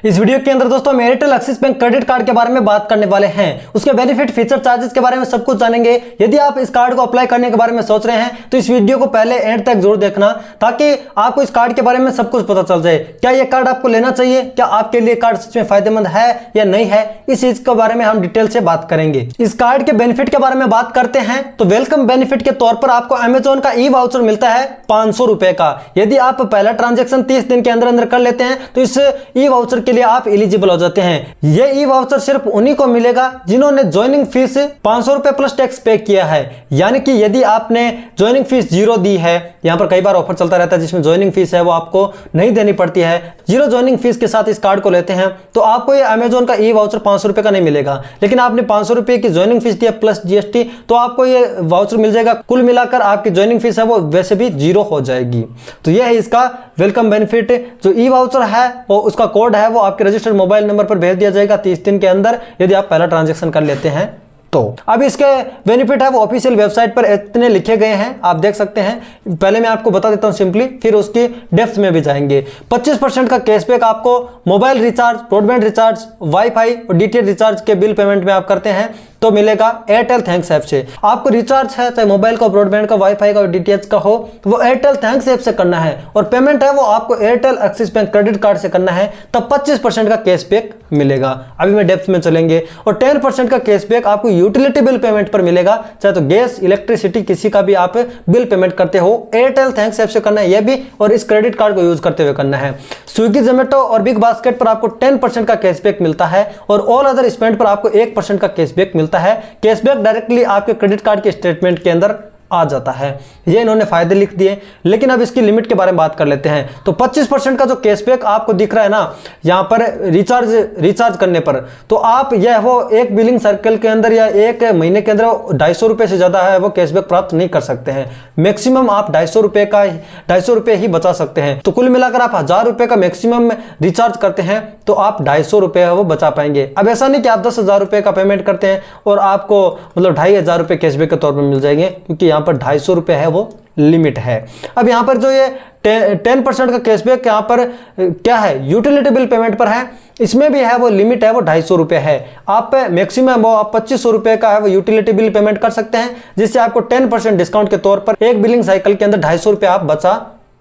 इस वीडियो के अंदर दोस्तों हम Airtel Axis Bank credit card के बारे में बात करने वाले हैं। उसके बेनिफिट, फीचर, चार्जेस के बारे में सब कुछ जानेंगे। यदि आप इस कार्ड को अप्लाई करने के बारे में सोच रहे हैं तो इस वीडियो को पहले एंड तक जरूर देखना, ताकि आपको इस कार्ड के बारे में सब कुछ पता चल जाए। क्या यह कार्ड आपको लेना चाहिए, क्या आपके लिए कार्ड सच में फायदेमंद है या नहीं है, इस चीज के बारे में हम डिटेल से बात करेंगे। इस कार्ड के बेनिफिट के बारे में बात करते हैं तो वेलकम बेनिफिट के तौर पर आपको अमेजोन का ई वाउचर मिलता है 500 रुपए का। यदि आप पहला ट्रांजेक्शन 30 दिन के अंदर कर लेते हैं तो इस ई वाउचर के लिए आप एलिजिबल हो जाते हैं। यह ई वाउचर सिर्फ उन्हीं को मिलेगा जिन्होंने ज्वाइनिंग फीस 500 रुपए प्लस टैक्स पे किया है। यानी कि यदि आपने ज्वाइनिंग फीस 0 दी है, यहां पर कई बार ऑफर चलता रहता है जिसमें ज्वाइनिंग फीस है वो आपको नहीं देनी पड़ती है, 0 ज्वाइनिंग फीस के साथ इस कार्ड को लेते हैं तो आपको ये अमेजोन का ई वाउचर 500 रुपए का नहीं मिलेगा। लेकिन आपने 500 रुपए की ज्वाइनिंग फीस दिया प्लस जीएसटी तो आपको ये वाउचर मिल जाएगा। कुल मिलाकर आपकी ज्वाइनिंग फीस है वो वैसे भी 0 हो जाएगी। तो यह है इसका वेलकम बेनिफिट। जो ई वाउचर है वो उसका कोड है वो आपके रजिस्टर्ड मोबाइल नंबर पर भेज दिया जाएगा 30 दिन के अंदर, यदि आप पहला ट्रांजैक्शन कर लेते हैं तो। अब इसके बेनिफिट है वो ऑफिशियल वेबसाइट पर इतने लिखे गए हैं, आप देख सकते हैं। पहले मैं आपको बता देता हूं सिंपली, फिर उसकी डेप्थ में भी जाएंगे। 25% का कैशबैक आपको mobile recharge, broadband recharge, wifi और डीटीएच रिचार्ज के बिल पेमेंट में आप करते हैं तो मिलेगा एयरटेल थैंक्स ऐप से। आपको रिचार्ज है चाहे मोबाइल का, ब्रॉडबैंड का, वाईफाई का और डीटीएच का हो तो वो एयरटेल थैंक्स ऐप से करना है, और पेमेंट है वो आपको Airtel Axis Bank credit card से करना है, तब 25% का कैशबैक मिलेगा। अभी मैं डेप्थ में चलेंगे। और 10% का कैशबैक आपको यूटिलिटी बिल पेमेंट पर मिलेगा, चाहे तो गैस, इलेक्ट्रिसिटी, किसी का भी आप बिल पेमेंट करते हो एयरटेल थैंक्स ऐप से करना है यह भी, और इस क्रेडिट कार्ड को यूज करते हुए करना है। स्विगी, जोमेटो और बिग बास्केट पर आपको 10% का कैशबैक मिलता है, और ऑल अदर स्पेंड पर आपको 1% का कैशबैक मिलता है। कैशबैक डायरेक्टली आपके क्रेडिट कार्ड के स्टेटमेंट के अंदर आ जाता है। ये इन्होंने फायदे लिख दिए, लेकिन अब इसकी लिमिट के बारे में बात कर लेते हैं। तो 25% का जो कैशबैक आपको दिख रहा है ना यहां पर रिचार्ज करने पर, तो आप यह वो एक बिलिंग सर्कल के अंदर या एक महीने के अंदर 250 रुपए से ज्यादा है वो कैशबैक प्राप्त नहीं कर सकते हैं। मैक्सिमम आप 250 रुपए ही बचा सकते हैं। तो कुल मिलाकर आप 1000 रुपए का मैक्सिमम रिचार्ज करते हैं तो आप 250 रुपए वो बचा पाएंगे। अब ऐसा नहीं कि आप 10,000 रुपए का पेमेंट करते हैं और आपको मतलब 2500 रुपए कैशबैक के तौर पर मिल जाएंगे, क्योंकि यहाँ पर 250 रुपए है वो लिमिट है। अब यहाँ पर जो ये 10% का कैशबैक यहाँ पर क्या है, यूटिलिटी बिल पेमेंट पर है, इसमें भी है वो लिमिट है वो 250 रुपए है। आप मैक्सिमम वो आप 2500 रुपए का है वो यूटिलिटी बिल पेमेंट कर सकते हैं, जिससे आपको 10% डिस्काउंट के तौर पर एक बिलिंग साइकिल के अंदर 250 रुपए आप बचा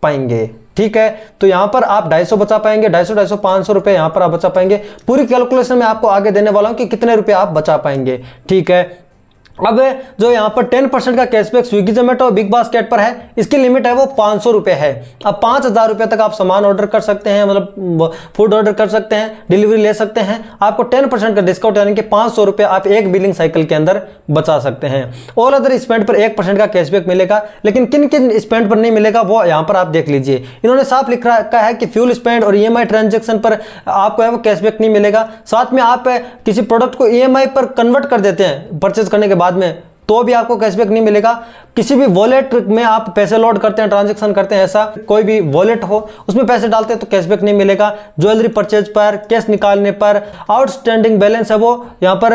पाएंगे। ठीक है, तो यहां पर आप 250 बचा पाएंगे, 250, 500 रुपए यहां पर आप बचा पाएंगे। पूरी कैलकुलेशन में आपको आगे देने वाला हूं कि कितने रुपए आप बचा पाएंगे। ठीक है, अब जो यहाँ पर 10% का कैशबैक स्विगी, जोमेटो और बिग बास्केट पर है, इसकी लिमिट है वो 500 रुपए है। अब 5000 रुपए तक आप सामान ऑर्डर कर सकते हैं, मतलब फूड ऑर्डर कर सकते हैं, डिलीवरी ले सकते हैं। आपको 10% का डिस्काउंट यानी कि 500 रुपए आप एक बिलिंग साइकिल के अंदर बचा सकते हैं। ऑल अदर स्पेंड पर 1% का कैशबैक मिलेगा, लेकिन किन किन स्पेंड पर नहीं मिलेगा वो यहाँ पर आप देख लीजिए। इन्होंने साफ लिख रखा है कि फ्यूल स्पेंड और ईएमआई ट्रांजेक्शन पर आपको है वो कैशबैक नहीं मिलेगा। साथ में आप किसी प्रोडक्ट को ईएमआई पर कन्वर्ट कर देते हैं परचेज करने के बाद में तो भी आपको कैशबैक नहीं मिलेगा। किसी भी वॉलेट में आप पैसे लोड करते हैं, ट्रांजैक्शन करते हैं, ऐसा कोई भी वॉलेट हो उसमें पैसे डालते हैं तो कैशबैक नहीं मिलेगा। ज्वेलरी परचेज पर, कैश निकालने पर, आउटस्टैंडिंग बैलेंस है वो यहाँ पर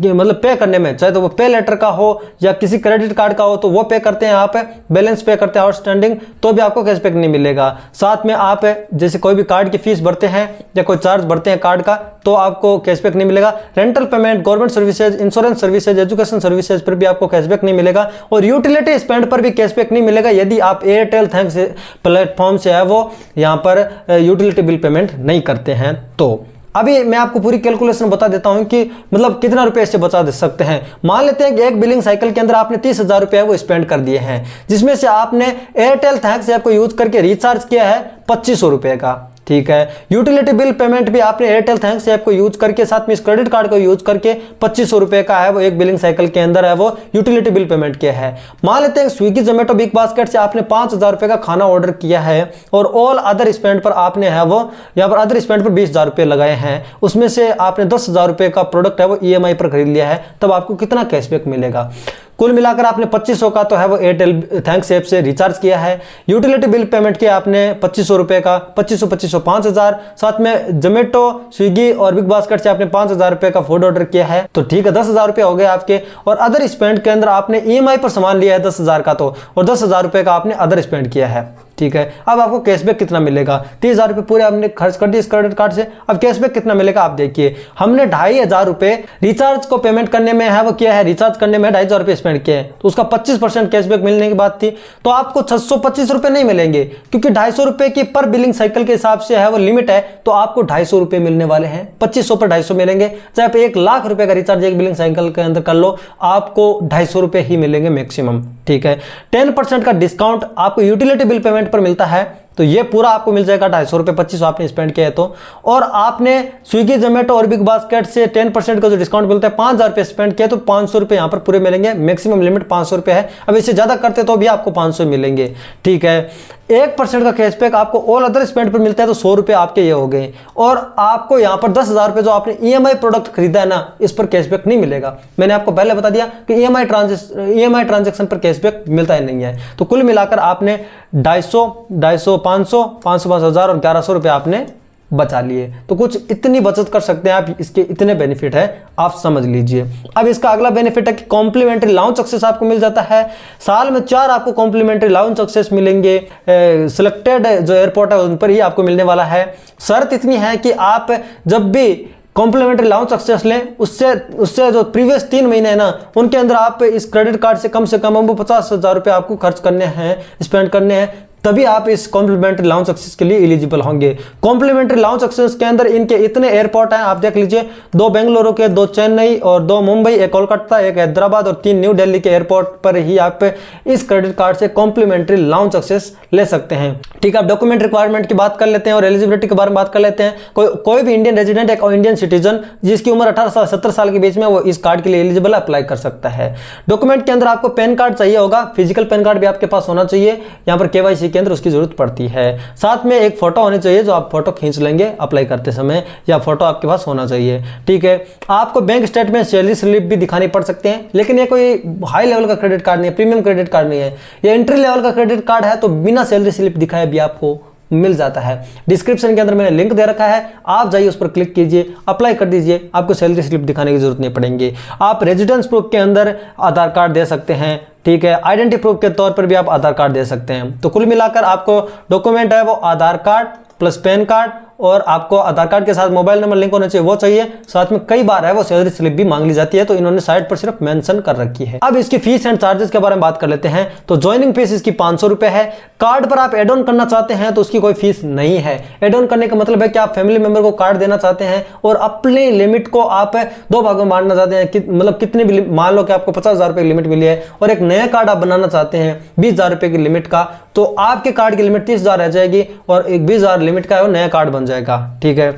मतलब पे करने में, चाहे तो वो पे लेटर का हो या किसी क्रेडिट कार्ड का हो तो वो पे करते हैं, आप बैलेंस पे करते हैं आउटस्टैंडिंग, तो भी आपको कैशबैक नहीं मिलेगा। साथ में आप जैसे कोई भी कार्ड की फीस भरते हैं या कोई चार्ज भरते हैं कार्ड का तो आपको कैशबैक नहीं मिलेगा। Rental payment, government services, insurance services, education services पर भी आपको कैशबैक नहीं मिलेगा, और यूटिलिटी स्पेंड पर भी कैशबैक नहीं मिलेगा यदि आप एयरटेल थैंक्स प्लेटफॉर्म से है वो यहां पर यूटिलिटी बिल पेमेंट नहीं करते हैं। तो अभी मैं आपको पूरी कैलकुलेशन बता देता हूं कि मतलब कितना रुपए इससे बचा दे सकते हैं। मान लेते हैं कि एक बिलिंग साइकिल के अंदर आपने 30,000 रुपए वो स्पेंड कर दिए हैं, जिसमें से आपने एयरटेल थैंक्स ऐप को यूज करके रिचार्ज किया है 2500 रुपए का। ठीक है, यूटिलिटी बिल पेमेंट भी आपने एयरटेल थैंक्स ऐप को यूज करके, साथ में इस क्रेडिट कार्ड को यूज करके 2500 रुपए का है वो एक बिलिंग साइकिल के अंदर है वो यूटिलिटी बिल पेमेंट किया है। मान लेते हैं स्विगी, जोमेटो, बिग बास्केट से आपने 5000 रुपए का खाना ऑर्डर किया है, और ऑल अदर स्पेंड पर आपने है वो यहाँ पर अदर स्पेंड पर 20,000 रुपए लगाए हैं, उसमें से आपने 10,000 रुपए का प्रोडक्ट है वो ईएमआई पर खरीद लिया है, तब आपको कितना कैशबैक मिलेगा। कुल मिलाकर आपने 2500 का तो है वो एयरटेल थैंक्स ऐप से रिचार्ज किया है। यूटिलिटी बिल पेमेंट किया आपने 2500 रुपए का, 2500 5000। साथ में जोमेटो, स्विगी और बिग बास्केट से आपने 5000 रुपए का फूड ऑर्डर किया है, तो ठीक है 10,000 रुपए हो गए आपके। और अदर स्पेंड के अंदर आपने ईएमआई पर सामान लिया है 10,000 का, तो और 10,000 रुपए का आपने अदर स्पेंड किया है। ठीक है। अब आपको कैशबैक कितना मिलेगा, 30,000 रुपये पूरे आपने खर्च कर दिए इस क्रेडिट कार्ड से, अब कैशबैक कितना मिलेगा आप देखिए। हमने 2,500 रुपये रिचार्ज को पेमेंट करने में है वो किया है, रिचार्ज करने में 2,500 रुपये स्पेंड किए हैं, तो उसका 25% कैशबैक मिलने की बात थी, तो आपको 625 रुपये नहीं मिलेंगे, क्योंकि 250 रुपये की पर बिलिंग साइकिल के हिसाब से है वो लिमिट है, तो आपको 250 रुपये मिलने वाले हैं, 2500 पर 250 मिलेंगे। चाहे आप 1 लाख रुपए का रिचार्ज एक बिलिंग साइकिल के अंदर कर लो, आपको 250 रुपये ही मिलेंगे मैक्सिमम, ठीक है। 10% का डिस्काउंट आपको यूटिलिटी बिल पेमेंट पर मिलता है, तो ये पूरा आपको मिल जाएगा 250 रुपये, 2500 आपने स्पेंड किया है तो। और आपने स्विगी, जोमेटो और बिग बास्केट से 10% का जो डिस्काउंट मिलता है, 5,000 रुपये स्पेंड किया तो 500 रुपये यहाँ पर पूरे मिलेंगे, मैक्सिमम लिमिट 500 रुपये है। अब इससे ज़्यादा करते तो भी आपको 500 मिलेंगे, ठीक है। 1% का कैशबैक आपको ऑल अदर स्पेंड पर मिलता है, तो 100 रुपये आपके ये हो गए। और आपको यहाँ पर 10,000 रुपये जो आपने EMI प्रोडक्ट खरीदा है ना, इस पर कैशबैक नहीं मिलेगा। मैंने आपको पहले बता दिया कि EMI ट्रांजेक्शन पर कैशबैक मिलता ही नहीं है। तो कुल मिलाकर आपने 250, 500, 5,000 और 1,100 रुपये आपने बचा लिए, तो कुछ इतनी बचत कर सकते हैं आप, इसके इतने बेनिफिट है, आप समझ लीजिए। अब इसका अगला बेनिफिट है कि कॉम्प्लीमेंट्री लॉन्च एक्सेस आपको मिल जाता है। साल में 4 आपको कॉम्प्लीमेंट्री लॉन्च एक्सेस मिलेंगे, सिलेक्टेड जो एयरपोर्ट है उन पर ही आपको मिलने वाला है। शर्त इतनी है कि आप जब भी कॉम्प्लीमेंट्री लॉन्च एक्सेस लें, उससे जो प्रीवियस 3 महीने है ना, उनके अंदर आप इस क्रेडिट कार्ड से कम 50,000 रुपये आपको खर्च करने हैं, स्पेंड करने हैं, तभी आप इस कॉम्प्लीमेंट्री लॉन्च एक्सेस के लिए एलिजिबल होंगे। कॉम्प्लीमेंट्री लॉन्च एक्सेस के अंदर इनके इतने एयरपोर्ट हैं, आप देख लीजिए, 2 बेंगलुरु के, 2 चेन्नई और 2 मुंबई, 1 कोलकाता, 1 हैदराबाद और 3 न्यू दिल्ली के एयरपोर्ट पर ही आप इस क्रेडिट कार्ड से कॉम्प्लीमेंट्री लॉन्च एक्सेस ले सकते हैं, ठीक है। आप डॉक्यूमेंट रिक्वायरमेंट की बात कर लेते हैं और एलिजिबिलिटी के बारे में बात कर लेते हैं। कोई भी इंडियन रेजिडेंट या इंडियन सिटीजन जिसकी उम्र 18 साल 17 साल के बीच में, वो इस कार्ड के लिए एलिजिबल अप्लाई कर सकता है। डॉक्यूमेंट के अंदर आपको पैन कार्ड चाहिए होगा, फिजिकल पैन कार्ड भी आपके पास होना चाहिए, यहाँ पर KYC के अंदर उसकी जरूरत पड़ती है। साथ में एक फोटो होनी चाहिए, जो आप फोटो खींच लेंगे अप्लाई करते समय, या फोटो आपके पास होना चाहिए, ठीक है। आपको बैंक स्टेटमेंट, सैलरी स्लिप भी दिखानी पड़ सकते हैं, लेकिन ये कोई हाई लेवल का क्रेडिट कार्ड नहीं है, प्रीमियम क्रेडिट कार्ड नहीं है, ये एंट्री लेवल का क्रेडिट कार्ड है, तो बिना सैलरी स्लिप दिखाए भी आपको मिल जाता है। डिस्क्रिप्शन के अंदर मैंने लिंक दे रखा है, आप जाइए उस पर क्लिक कीजिए, अप्लाई कर दीजिए, आपको सैलरी स्लिप दिखाने की जरूरत नहीं पड़ेगी। आप रेजिडेंस प्रूफ के अंदर आधार कार्ड दे सकते हैं, ठीक है। आइडेंटिटी प्रूफ के तौर पर भी आप आधार कार्ड दे सकते हैं। तो कुल मिलाकर आपको डॉक्यूमेंट है वो आधार कार्ड प्लस पैन कार्ड, और आपको आधार कार्ड के साथ मोबाइल नंबर लिंक होना चाहिए, वो चाहिए। साथ में कई बार है वो सैलरी स्लिप भी मांग ली जाती है, तो इन्होंने साइट पर सिर्फ मेंशन कर रखी है। अब इसकी फीस एंड चार्जेस के बारे में बात कर लेते हैं। तो ज्वाइनिंग फीस इसकी 500 रुपए है। कार्ड पर आप एड ऑन करना चाहते हैं तो उसकी कोई फीस नहीं है। एड ऑन करने का मतलब है कि आप फैमिली मेंबर को कार्ड देना चाहते हैं और अपने लिमिट को आप 2 भागों में बांटना चाहते हैं, मतलब कितने भी, मान लो कि आपको 50,000 रुपए की लिमिट मिली है और एक नया कार्ड आप बनाना चाहते हैं 20,000 रुपए की लिमिट का, तो आपके कार्ड की लिमिट 30,000 रह जाएगी और एक 20,000 लिमिट का है वो नया कार्ड बन जाएगा, ठीक है।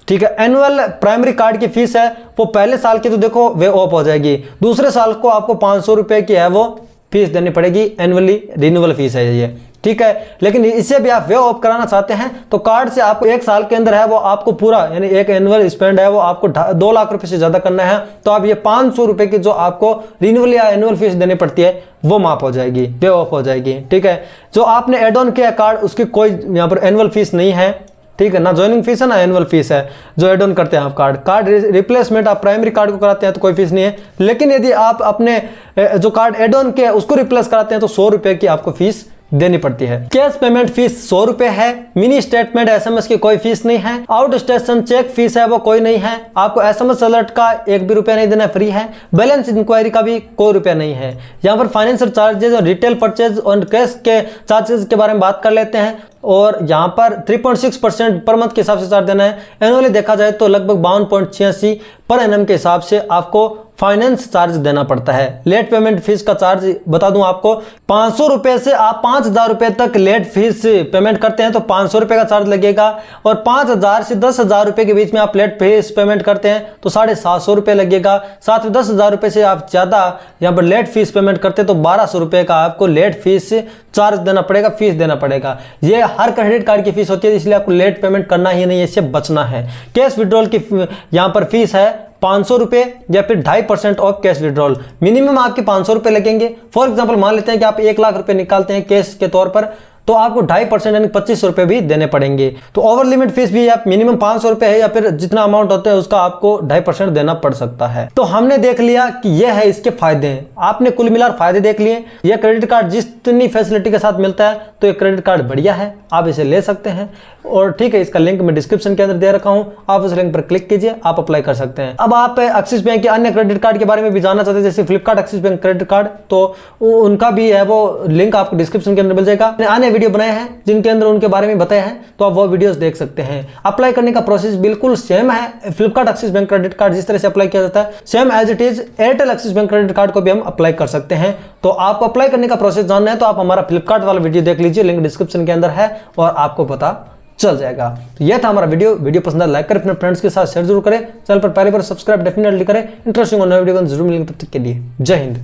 ठीक है, एनुअल प्राइमरी कार्ड की फीस है वो पहले साल की तो देखो वे ऑफ हो जाएगी, दूसरे साल को आपको 500 रुपए की है वो फीस देनी पड़ेगी, एनुअली रिन्यूअल फीस है ये, ठीक है। लेकिन इससे भी आप वे ऑफ कराना चाहते हैं तो कार्ड से आपको 1 साल के अंदर है वो आपको पूरा, यानी एक एनुअल स्पेंड है वो आपको 2 लाख रुपए से ज्यादा करना है, तो आप ये 500 रुपए की जो आपको रिन्यूअल या एनुअल फीस देनी पड़ती है वो माफ हो जाएगी, वे ऑफ हो जाएगी, ठीक है। जो आपने एड ऑन किया कार्ड उसकी कोई यहाँ पर एनुअल फीस नहीं है, ठीक है, ना ज्वाइनिंग फीस है ना एनुअल फीस है। जो एड ऑन करते हैं आप कार्ड रिप्लेसमेंट आप प्राइमरी कार्ड को कराते हैं तो कोई फीस नहीं है, लेकिन यदि आप अपने जो कार्ड एड ऑन किया उसको रिप्लेस कराते हैं तो 100 रुपए की आपको फीस देनी पड़ती है। कैश पेमेंट फीस 100 रुपए है। मिनी स्टेटमेंट SMS की कोई फीस नहीं है। आउट स्टेशन चेक फीस है वो कोई नहीं है। आपको SMS अलर्ट का 1 भी रुपया नहीं देना, फ्री है। बैलेंस इंक्वायरी का भी कोई रुपया नहीं है। यहाँ पर फाइनेंशियल चार्जेस और रिटेल परचेज और कैश के चार्जेस के बारे में बात कर लेते हैं। और यहाँ पर 3.6% पर मंथ के हिसाब से चार्ज देना है। एनुअली देखा जाए तो लगभग 52.86 पर एनम के हिसाब से आपको फाइनेंस चार्ज देना पड़ता है। लेट पेमेंट फीस का चार्ज बता दूं आपको, 500 रुपए से आप 5,000 रुपए तक लेट फीस पेमेंट करते हैं तो 500 रुपए का चार्ज लगेगा, और 5,000 से 10,000 रुपए के बीच में आप लेट फीस पेमेंट करते हैं तो 750 रुपए लगेगा। साथ में 10,000 रुपए से आप ज्यादा यहाँ पर लेट फीस पेमेंट करते हैं तो 1,200 रुपए का आपको लेट फीस चार्ज देना पड़ेगा, फीस देना पड़ेगा। ये हर क्रेडिट कार्ड की फीस होती है, इसलिए आपको लेट पेमेंट करना ही नहीं है, इससे बचना है। कैश विड्रॉल की यहाँ पर फीस है 500 रुपए या फिर 2.5% ऑफ कैश विड्रॉल। मिनिमम आपके 500 रुपए लगेंगे। फॉर एग्जांपल मान लेते हैं कि आप 1 लाख रुपए निकालते हैं कैश के तौर पर, तो आपको 2.5% यानी 25 रुपए भी देने पड़ेंगे। तो ओवर लिमिट फीस भी आप मिनिमम 500 रुपए है या फिर जितना अमाउंट होता है उसका आपको 2.5% देना पड़ सकता है। तो हमने देख लिया कि यह है इसके फायदे, आपने कुल मिलाकर फायदे देख लिए। यह क्रेडिट कार्ड जितनी फैसिलिटी के साथ मिलता है तो ये क्रेडिट कार्ड बढ़िया है, आप इसे ले सकते हैं। और ठीक है, इसका लिंक मैं डिस्क्रिप्शन के अंदर दे रखा हूं, आप उस लिंक पर क्लिक कीजिए, आप अप्लाई कर सकते हैं। अब आप एक्सिस बैंक के अन्य क्रेडिट कार्ड के बारे में भी जानना चाहते हैं, जैसे Flipkart Axis Bank credit card, तो उनका भी है वो लिंक आपको डिस्क्रिप्शन के अंदर मिल जाएगा। मैंने अन्य वीडियो बनाए हैं जिनके अंदर उनके बारे में बताया है, तो आप वो वीडियोस देख सकते हैं। अप्लाई करने का प्रोसेस बिल्कुल सेम है, Flipkart Axis Bank credit card जिस तरह से अप्लाई किया जाता है same as it is Airtel Axis Bank credit card को भी हम अप्लाई कर सकते हैं। तो आपको अप्लाई करने का प्रोसेस जानना है तो आप हमारा फ्लिपकार्ट वाला वीडियो देख लीजिए, लिंक डिस्क्रिप्शन के अंदर है और आपको पता चल जाएगा। तो यह था हमारा वीडियो पसंद आया लाइक करें, अपने फ्रेंड्स के साथ शेयर जरूर करें, चैनल पर पहली बार सब्सक्राइब डेफिनेटली करें। इंटरेस्टिंग और नए वीडियो जरूर मिलेंगे, तब तक के लिए जय हिंद।